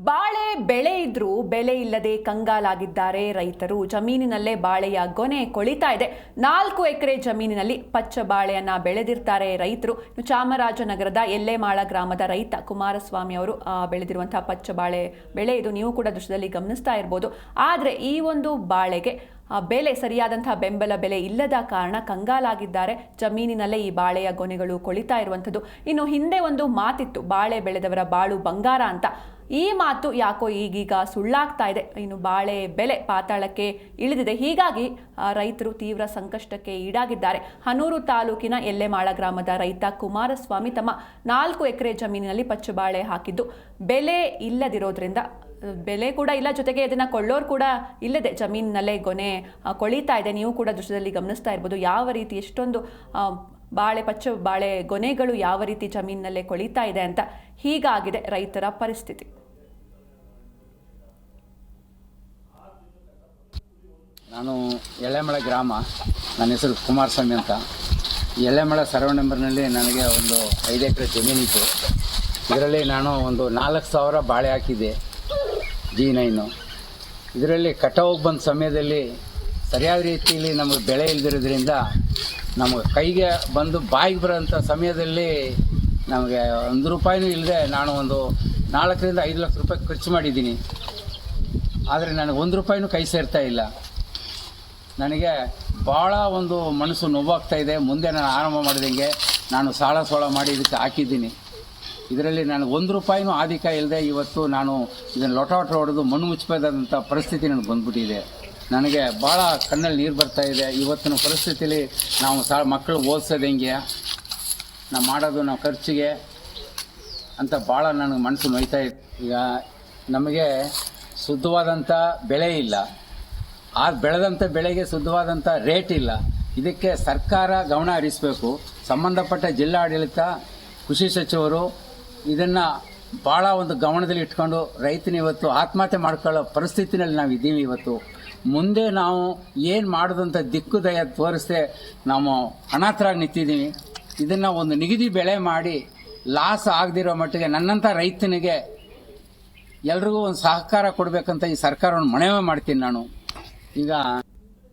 ಬಾಳೆ ಬೆಳೆ ಇದ್ರೂ ಬೆಲೆ ಇಲ್ಲದೆ ಕಂಗಾಲಾಗಿದ್ದಾರೆ ರೈತರು. ಜಮೀನಿನಲ್ಲೇ ಬಾಳೆಯ ಗೊನೆ ಕೊಳಿತಾ ಇದೆ. 4 ಎಕರೆ ಜಮೀನಿನಲ್ಲಿ ಪಚ್ಚ ಬಾಳೆಯನ್ನ ಬೆಳೆದಿರ್ತಾರೆ ರೈತರು. ಚಾಮರಾಜನಗರದ ಎಲ್ಲೆಮಾಳ ಗ್ರಾಮದ ರೈತ ಕುಮಾರಸ್ವಾಮಿ ಅವರು ಬೆಳೆದಿರುವಂತಹ ಪಚ್ಚ ಬಾಳೆ ಬೆಳೆ ಇದು. ನೀವು ಕೂಡ ದೃಶ್ಯದಲ್ಲಿ ಗಮನಿಸ್ತಾ ಇರಬಹುದು. ಆದರೆ ಈ ಒಂದು ಬಾಳೆಗೆ ಬೆಲೆ ಸರಿಯಾದಂತಹ ಬೆಂಬಲ ಬೆಲೆ ಇಲ್ಲದ ಕಾರಣ ಕಂಗಾಲಾಗಿದ್ದಾರೆ. ಜಮೀನಿನಲ್ಲೇ ಈ ಬಾಳೆಯ ಗೊನೆಗಳು ಕೊಳಿತಾ ಇರುವಂಥದ್ದು. ಇನ್ನು ಹಿಂದೆ ಒಂದು ಮಾತಿತ್ತು, ಬಾಳೆ ಬೆಳೆದವರ ಬಾಳು ಬಂಗಾರ ಅಂತ. ಈ ಮಾತು ಯಾಕೋ ಈಗೀಗ ಸುಳ್ಳಾಗ್ತಾ ಇದೆ. ಇನ್ನು ಬಾಳೆ ಬೆಲೆ ಪಾತಾಳಕ್ಕೆ ಇಳಿದಿದೆ. ಹೀಗಾಗಿ ರೈತರು ತೀವ್ರ ಸಂಕಷ್ಟಕ್ಕೆ ಈಡಾಗಿದ್ದಾರೆ. ಹನೂರು ತಾಲೂಕಿನ ಎಲ್ಲೆಮಾಳ ಗ್ರಾಮದ ರೈತ ಕುಮಾರಸ್ವಾಮಿ ತಮ್ಮ 4 ಎಕರೆ ಜಮೀನಿನಲ್ಲಿ ಪಚ್ಚ ಬಾಳೆ ಹಾಕಿದ್ದು ಬೆಲೆ ಇಲ್ಲದಿರೋದ್ರಿಂದ, ಬೆಲೆ ಕೂಡ ಇಲ್ಲ, ಜೊತೆಗೆ ಇದನ್ನ ಕೊಳ್ಳೋರು ಕೂಡ ಇಲ್ಲದೆ ಜಮೀನಿನಲ್ಲೇ ಗೊನೆ ಕೊಳಿತಾ ಇದೆ. ನೀವು ಕೂಡ ದೃಶ್ಯದಲ್ಲಿ ಗಮನಿಸ್ತಾ ಇರ್ಬೋದು ಯಾವ ರೀತಿ ಎಷ್ಟೊಂದು ಪಚ್ಚ ಬಾಳೆ ಗೊನೆಗಳು ಯಾವ ರೀತಿ ಜಮೀನಿನಲ್ಲೇ ಕೊಳಿತಾ ಇದೆ ಅಂತ. ಹೀಗಾಗಿದೆ ರೈತರ ಪರಿಸ್ಥಿತಿ. ನಾನು ಎಳೆಮಳ ಗ್ರಾಮ, ನನ್ನ ಹೆಸರು ಕುಮಾರಸ್ವಾಮಿ ಅಂತ. ಎಳೆಮಳ ಸರ್ವೆ ನಂಬರ್ನಲ್ಲಿ ನನಗೆ ಒಂದು 5 ಎಕರೆ ಜಮೀನಿತ್ತು. ಇದರಲ್ಲಿ ನಾನು ಒಂದು 4,000 ಬಾಳೆ ಹಾಕಿದ್ದೆ, G9. ಇದರಲ್ಲಿ ಕಟಾವಿಗೆ ಬಂದ ಸಮಯದಲ್ಲಿ ಸರಿಯಾದ ರೀತಿಯಲ್ಲಿ ನಮಗೆ ಬೆಳೆ ಇಲ್ಲದಿರೋದ್ರಿಂದ ನಮಗೆ ಕೈಗೆ ಬಂದು ಬಾಯಿಗೆ ಬರೋಂಥ ಸಮಯದಲ್ಲಿ ನಮಗೆ 1 ರೂಪಾಯಿನೂ ಇಲ್ಲದೆ ನಾನು ಒಂದು 4 ರಿಂದ 5 ಲಕ್ಷ ರೂಪಾಯಿ ಖರ್ಚು ಮಾಡಿದ್ದೀನಿ. ಆದರೆ ನನಗೆ 1 ರೂಪಾಯಿನೂ ಕೈ ಸೇರ್ತಾ ಇಲ್ಲ. ನನಗೆ ಭಾಳ ಒಂದು ಮನಸ್ಸು ನೋವಾಗ್ತಾ ಇದೆ. ಮುಂದೆ ನಾನು ಆರಂಭ ಮಾಡಿದಂಗೆ ನಾನು ಸಾಲ ಮಾಡಿ ಇದಕ್ಕೆ ಹಾಕಿದ್ದೀನಿ. ಇದರಲ್ಲಿ ನನಗೆ 1 ರೂಪಾಯಿನೂ ಆದಿಕ ಇಲ್ಲದೆ ಇವತ್ತು ನಾನು ಇದನ್ನು ಲೊಟಾಟ ಹೊಡೆದು ಮಣ್ಣು ಮುಚ್ಚಬೇಕಾದಂಥ ಪರಿಸ್ಥಿತಿ ನನಗೆ ಬಂದ್ಬಿಟ್ಟಿದೆ. ನನಗೆ ಭಾಳ ಕಣ್ಣಲ್ಲಿ ನೀರು ಬರ್ತಾ ಇದೆ. ಇವತ್ತಿನ ಪರಿಸ್ಥಿತಿಯಲ್ಲಿ ನಾವು ಮಕ್ಕಳು ಓದಿಸೋದು ಹೆಂಗೆ, ನಾವು ಮಾಡೋದು ನಾವು ಖರ್ಚಿಗೆ ಅಂತ ಭಾಳ ನನಗೆ ಮನಸ್ಸು ನೋಯ್ತಾ ಇದೆ. ಈಗ ನಮಗೆ ಶುದ್ಧವಾದಂಥ ಬೆಳೆ ಇಲ್ಲ, ಆ ಬೆಳೆದಂಥ ಬೆಳೆಗೆ ಶುದ್ಧವಾದಂಥ ರೇಟ್ ಇಲ್ಲ. ಇದಕ್ಕೆ ಸರ್ಕಾರ ಗಮನ ಹರಿಸಬೇಕು. ಸಂಬಂಧಪಟ್ಟ ಜಿಲ್ಲಾಡಳಿತ, ಕೃಷಿ ಸಚಿವರು ಇದನ್ನು ಭಾಳ ಒಂದು ಗಮನದಲ್ಲಿ ಇಟ್ಕೊಂಡು ರೈತನ ಇವತ್ತು ಆತ್ಮಹತ್ಯೆ ಮಾಡ್ಕೊಳ್ಳೋ ಪರಿಸ್ಥಿತಿನಲ್ಲಿ ನಾವು ಇದ್ದೀವಿ. ಇವತ್ತು ಮುಂದೆ ನಾವು ಏನು ಮಾಡೋದಂತ ದಿಕ್ಕು ದಯ ತೋರಿಸದೆ ನಾವು ಅನಾಥರಾಗಿ ನಿಂತಿದ್ದೀವಿ. ಇದನ್ನು ಒಂದು ನಿಗದಿ ಬೆಳೆ ಮಾಡಿ ಲಾಸ್ ಆಗದಿರೋ ಮಟ್ಟಿಗೆ ನನ್ನಂಥ ರೈತನಿಗೆ ಎಲ್ರಿಗೂ ಒಂದು ಸಹಕಾರ ಕೊಡಬೇಕಂತ ಈ ಸರ್ಕಾರವನ್ನು ಮನವಿ ಮಾಡ್ತೀನಿ ನಾನು. ಈಗ